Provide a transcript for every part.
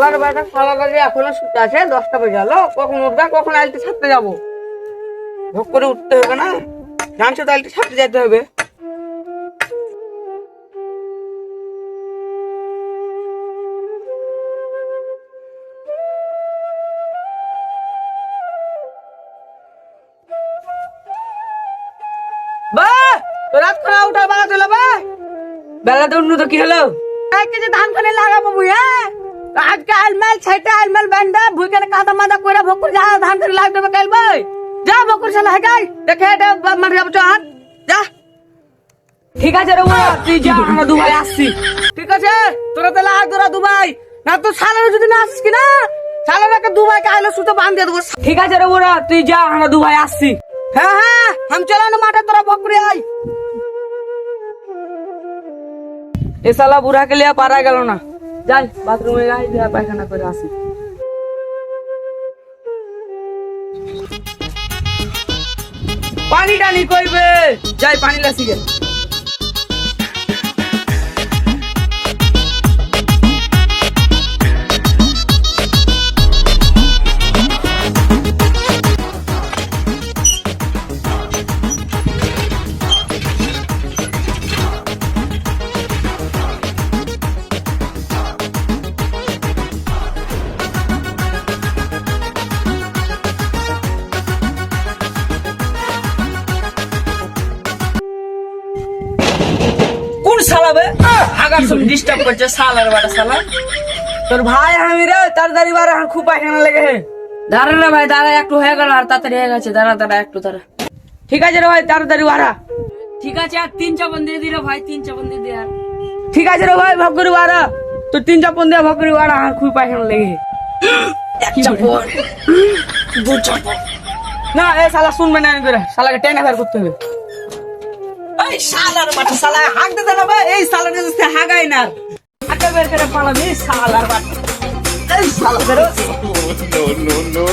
শালার বাটা শালাটা যে এখনো শুতে আছে 10টা বেজে গেল, কখন উঠবে কখন আলতে ছাড়তে যাবো? ভোগ করে উঠতে হবে না, জানছো তো আলতে ছাড়তে যেতে হবে। বা তো রাত খাওয়া উঠা বাবা চলো বা বেলা তো উঠলো তো কি হলো? এক কেজি ধান খানে লাগাবো বুঝা, আজকে আলমাল ছেটে আলমাল বান্ধা ভুইখানে কাদা মাদা করে ভোগ করে যা ধান খানে লাগ দেবে কাল ভাই যা ভোগ করে শালা হাগাই দেখে এটা মাঠে যাবো চল যা। ঠিক আছে রে ওরা তুই যা, আমরা দুবাই আসছি। ঠিক আছে তোরা তাহলে আয় তোরা দুবাই, না তো শালার যদি না আসিস কিনা শালারাকে দুবাইকে আইলো সুতো বান্ধ দিয়ে দেবো। ঠিক আছে রে ওরা তুই যা, আমরা দুবাই আসছি। হ্যাঁ হ্যাঁ আমি চলো না মাঠে তোরা ভোগ করে আয়। এ শালা বুড়াকে লিয়া পারা গেল না, যাই বাথরুমে যাই দিয়া পায়খানা করে আসি। পানি টানি কইবে যাই পানি লাসি গে। শালাবে হাগার সব ডিস্টার্ব করছে শালার বাটা শালা। তোর ভাই আমি রে তাড়াতাড়ি বারে খুব পায়খানা লেগে। দাঁড়া রে ভাই দাঁড়া, একটু হয়ে গেল আর তাড়াতাড়ি হয়ে গেছে, দাঁড়া দাঁড়া একটু দাঁড়া। ঠিক আছে রে ভাই তাড়াতাড়ি বাড়া। ঠিক আছে আর 3 চাপন দিয়ে দিলে ভাই, 3 চাপন দিয়ে দে আর। ঠিক আছে রে ভাই ভগ করে বাড়া, তো 3 চাপন দিয়ে ভগ করে বাড়া, আর খুব পায়খানা লেগে। এক চাপন 2 চাপন না এ শালা শুনবে না, আমি করে শালাকে টেনে বের করতে হবে। এই শালার বাটা শালা হাগ দে না ভাই, এই শালাকে যদি হাগাই না হাগা বের করে পালাবি শালার বাটা। এই শালা বেরো নো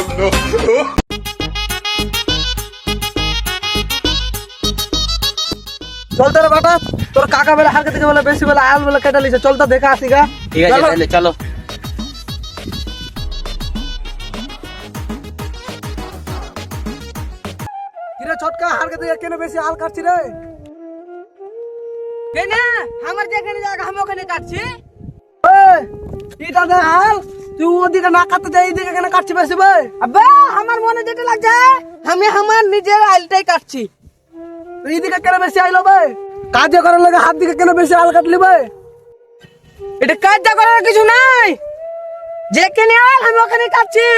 চলতে রে বাটা, তোর কাকা বেলা হাগতে থেকে বলে বেশি বেলা আল বেলা কেটে লিছে, চলতে দেখা আসি গা। ঠিক আছে তাহলে চলো। কিরে ছটকা হারকে থেকে কেন বেশি আল কাটছি রে? কেনা আমার যেখানে জায়গা আমি ওখানে কাটছি। এটা দে হাল, তুই ওদিকে না কাটতে যাই এদিকে কেন কাটছি বেশি ভাই? আব্বা আমার মনে যেটা লাগছে আমি আমার নিজের আইলটাই কাটছি। এইদিকে কেন বেশি আইলো ভাই? কাজ করার লাগে হাত দিকে কেন বেশি আল কাটলি ভাই? এটা কাজ করার কিছু নাই, যেখানে আল আমি ওখানে কাটছি।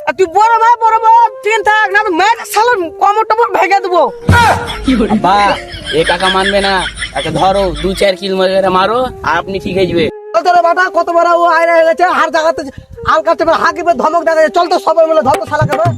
আর তুই বড় ভাই ট্রেন থাক না, মেরে সালার কমর টমর ভেঙে দেবো। আব্বা এ কাকা মানবে না, একে ধরো 2-4 কিল মারো আর আপনি ঠিক হয়ে যাবে। তোর বাটা কত বড় ও আয়রা হয়ে গেছে, হার জায়গাতে আল কাটতে পারে হাকিবে ধমক দেখা যায়। চল তো সবাই মিলে ধর তো শালাকে ভাই।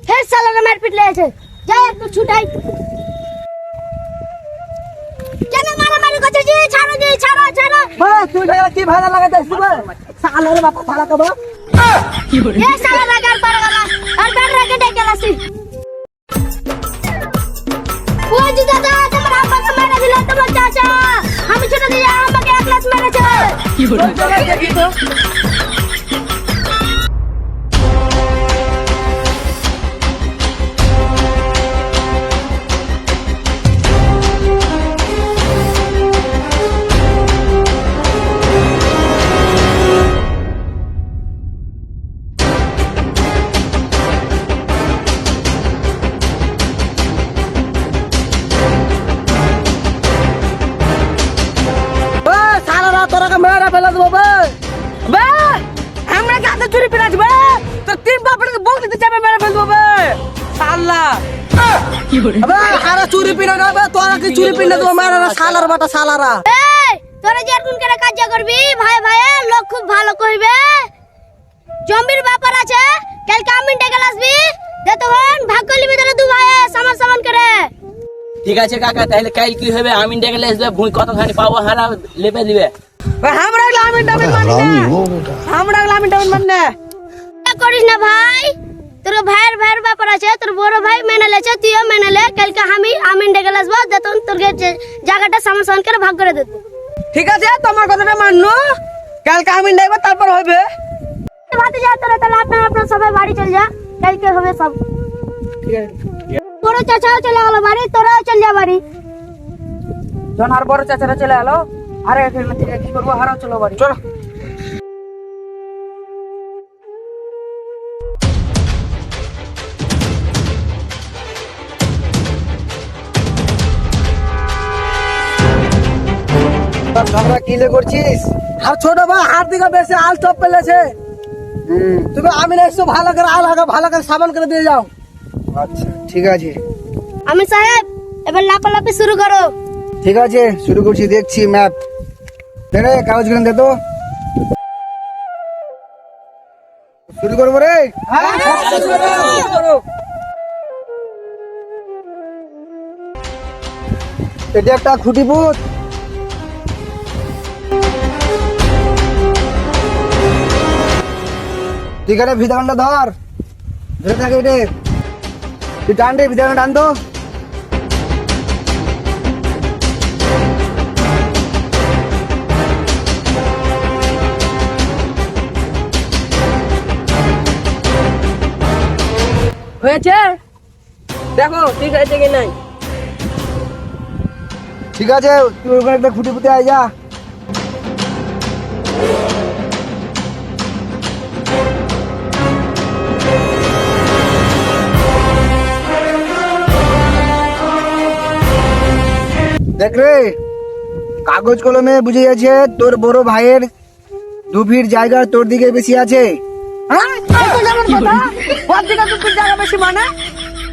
হে শালাকে মারপিট লেগেছে, যাই একটু ছুটাই। কেন মারামারি করছিস? ছাড়ো ভাই তুই কি ভাড়া লাগাতে আসছিস ভাই? শালার বাটা শালাকে ভাই। এ শালা রাগার পার গলা আর বের রেখে ডেকে আসি। ওই যে দাদা তোমার আব্বাকে মেরে দিল তোমার চাচা, আমি ছোট দিয়ে আমাকে এক লাখ মেরেছে। কি বলে দেখি তো। মেরা ফেলা দেবো আমরা গাছে চুরি ফেলাছি তোর 3 বাপড়ে বল দিতে যাবে মেরা ফেল দেবো শালা। চুরি পিনা না তোরা কি চুরি পিনা দেবো মেরা শালার বাটা শালারা। এই তোরা যে কোন করে কাজ করবি ভাই ভাই লোক খুব ভালো কইবে। জমির ব্যাপার আছে, কাল কামিন ডেকে আসবি দে তখন ভাগ করলি ভিতরে দু ভাই সমান সমান করে। ঠিক আছে কাকা, তাহলে কাল কি হবে? আমিনটা গেলে আসবে, ভুঁই কতখানি পাবো হারা লেপে দিবে। আমরা আমিন টামিন মানি না, আমরা আমিন টামিন মানি না। এটা করিস না ভাই, তোর ভাইয়ের ব্যাপার আছে, তোর বড় ভাই মেনে লেছে, তুইও মেনে লে। কালকে আমি আমিন ডেকে আসবো, তখন তোর জায়গাটা সামান সামান করে ভাগ করে দেবো। ঠিক আছে, তোমার কথাটা মানলো, কালকে আমিন ডাকবো, তারপর হবে। ভাতে যা তোরা, তাহলে আপনার সবাই বাড়ি চলে যা, কালকে হবে সব। ঠিক আছে, বড় চাচাও চলে গেল বাড়ি, তোরাও চলে যা বাড়ি। যখন আর বড় চাচারা চলে এলো, আরে এখানে থেকে কি করবো, হারাও চলো বাড়ি, চলো। ঝগড়া কিলে করছিস? আর ছোট ভাই হাত দিকে বেশি আল চপ পেলেছে, তুমি আমি একটু ভালো করে সাবান করে দিয়ে যাও। আচ্ছা ঠিক আছে, আমি সাহেব এবার লাপালাপি শুরু করো। ঠিক আছে শুরু করছি, দেখছি ম্যাপ। রে কাগজ গুলো দে তো, শুরু করবো রে। এটা একটা খুঁটি পুত, ঠিক আছে ভিতরটা ধর, ধরে থাকে এটা, তুই টান রে, ভিতরটা টান তো। হয়েছে, দেখো ঠিক আছে কি নাই। ঠিক আছে তুই ওখানে একটা খুঁটি পুঁতে আয় যা। দেখ রে, কাগজ কলমে বুঝে গেছে তোর বড় ভাইয়ের 2 ফিট জায়গা তোর দিকে বেশি আছে। হ্যাঁ, এত যেমন কথা, ওর দিকে তো তুই জায়গা বেশি মানে।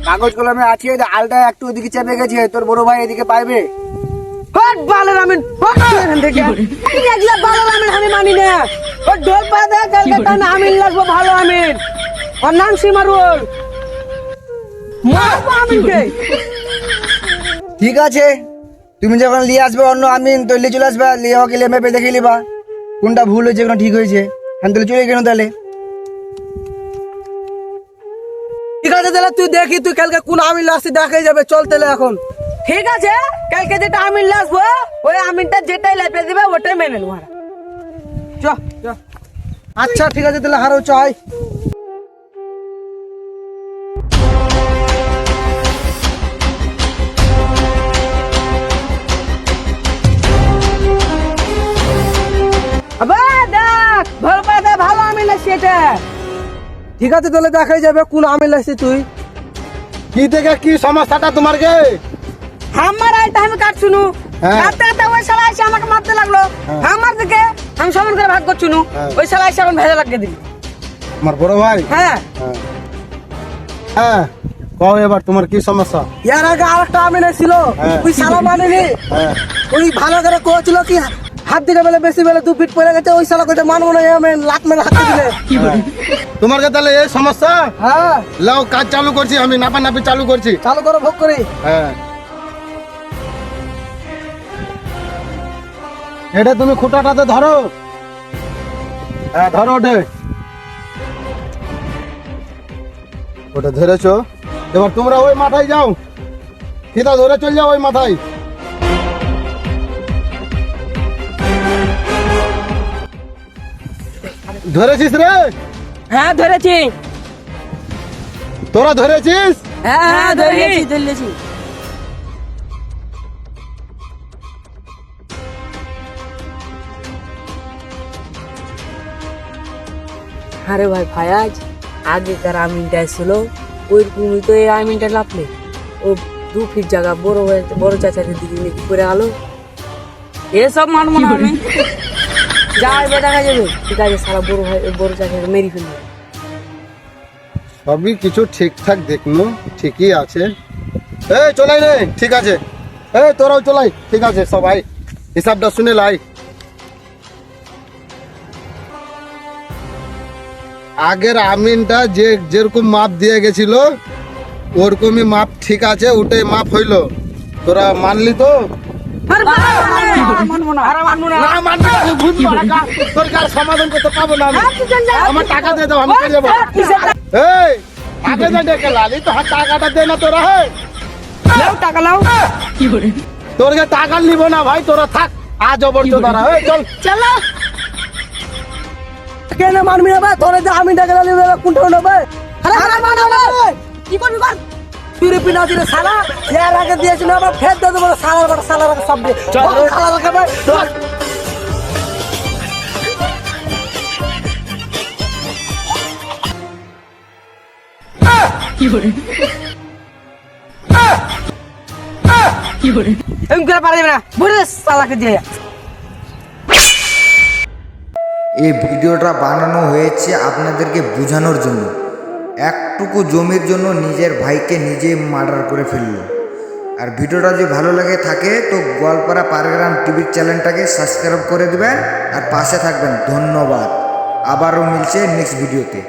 কাগজ কলমে আছে, আলটা একটু ওদিকে চেপে গেছে, তোর বড় ভাই এদিকে পাইবে। হট বালের আমিন, হট এখান থেকে। এই একলা বালের আমিন আমি মানি না। ও ঢোল বাজে, কালকে তার আমিন লাগবে, ভালো আমিন। ওর নাম সীমারুল, মারবো আমিনকে। ঠিক আছে, তুমি যখন নিয়ে আসবে অন্য আমিন, তো নিয়ে চলে আসবে, নিয়ে ওকে মেপে দেখে নিবা কোনটা ভুল হয়েছে কোনটা ঠিক হয়েছে। হ্যাঁ তাহলে চলে গেল তাহলে। ঠিক আছে, তাহলে তুই দেখি তুই কালকে কোন আমিন লাস্টে দেখাই যাবে, চল তাহলে এখন। ঠিক আছে, কালকে যেটা আমিন লাসবো, ওই আমিনটা যেটাই লাইপে দিবে ওটাই মেনে নেবো। চ চ। আচ্ছা ঠিক আছে, তাহলে হারো চাই। আবার দেখ, ভালো পাতে ভালো আমিন লাগছে এটা। ঠিক আছে তাহলে দেখাই যাবে কোন আমিন লাগছে। তুই কি থেকে কি সমস্যাটা তোমার গে? আমার আইটা আমি কাট শুনু, হ্যাঁ। কাটতে কাটতে ওই শালা এসে আমাকে মারতে লাগলো। আমার দিকে আমি সমান করে ভাগ করছুনু, ওই শালা এসে এখন ভেজা লাগিয়ে দিল। আমার বড় ভাই। হ্যাঁ, হ্যাঁ কও এবার তোমার কি সমস্যা? এর আগে আরেকটা আমিন ছিল, হ্যাঁ। ওই শালা মানেনি। হ্যাঁ ওই ভালো করে কোছিল কি হাত দিকে বেলে বেশি বেলে 2 ফিট পড়ে গেছে, ওই শালা কইতে মানবো না, আমি লাত মেরে হাত দিলে। তোমার কে তাহলে এই সমস্যা? হ্যাঁ, লাও কাজ চালু করছি, আমি নাপানাপি চালু করছি। চালু করো, ভোগ করি। হ্যাঁ এটা তুমি খুঁটাটাতে ধরো। হ্যাঁ ধরো ওটা, ওটা ধরেছো। এবার তোমরা ওই মাথায় যাও, ফিতা ধরে চল যাও ওই মাথায়। ধরেছিস রে? হ্যাঁ ধরেছি। তোরা ধরেছিস? হ্যাঁ হ্যাঁ ধরেছি, ধরেছি। আরে ভাই ফায়াজ, আগেকার আমিনটা ছিল ওইরকমই তো এই আমিনটা লাপলে, ও 2 ফিট জায়গা বড় চাচাদের দিকে নাকি করে গেল। এসব মানবো না আমি, যা এবার দেখা যাবে। ঠিক আছে, সারা বড় চাচাকে মেরি ফেলবে। সবই কিছু ঠিকঠাক দেখলো, ঠিকই আছে। এই চলাই রে, ঠিক আছে। এই তোরাও চলাই, ঠিক আছে সবাই হিসাবটা শুনে লাই। আগের আমিনটা যেরকম মাপ দিয়ে গেছিল ওরকমই মাপ ঠিক আছে, ওটাই মাপ হইলো। তোরা মানলি তো? আরে মানবো না, আরে মানবো না। না মানবি না, ভূত মারাকা। তোর কার সমাধান করতে পাবো না আমি। আমার টাকা দিয়ে দাও, আমি চলে যাবো। এই আগে যা ডেকে লালি তো টাকাটা দে না তোরা। হে লাও টাকা লাও। তোর কাছে টাকা নিব না ভাই, তোরা থাক আজ অবর্ত ধরা। এই চল চলো কেন মানবি না ভাই? তোরে যে আমি টাকা লালি কোনটা নেবে? আরে মানবো কি করবি কর? তুই পিনা দিলে শালা এর আগে দিয়েছিল আবার ফের দিয়ে দেবো শালার আগে সব দিয়ে শালা রাখে ভাই। এম করে পারা যাবে না, বুঝলে শালাকে দিয়ে। এই ভিডিওটা বানানো হয়েছে আপনাদেরকে বোঝানোর জন্য। একটুকু জমির জন্য নিজের ভাইকে নিজে মার্ডার করে ফেললো। আর ভিডিওটা যদি ভালো লাগে থাকে তো গোয়ালপাড়া পারগ্রাম টিভির চ্যানেলটাকে সাবস্ক্রাইব করে দেবেন আর পাশে থাকবেন। ধন্যবাদ। আবারও মিলছে নেক্সট ভিডিওতে।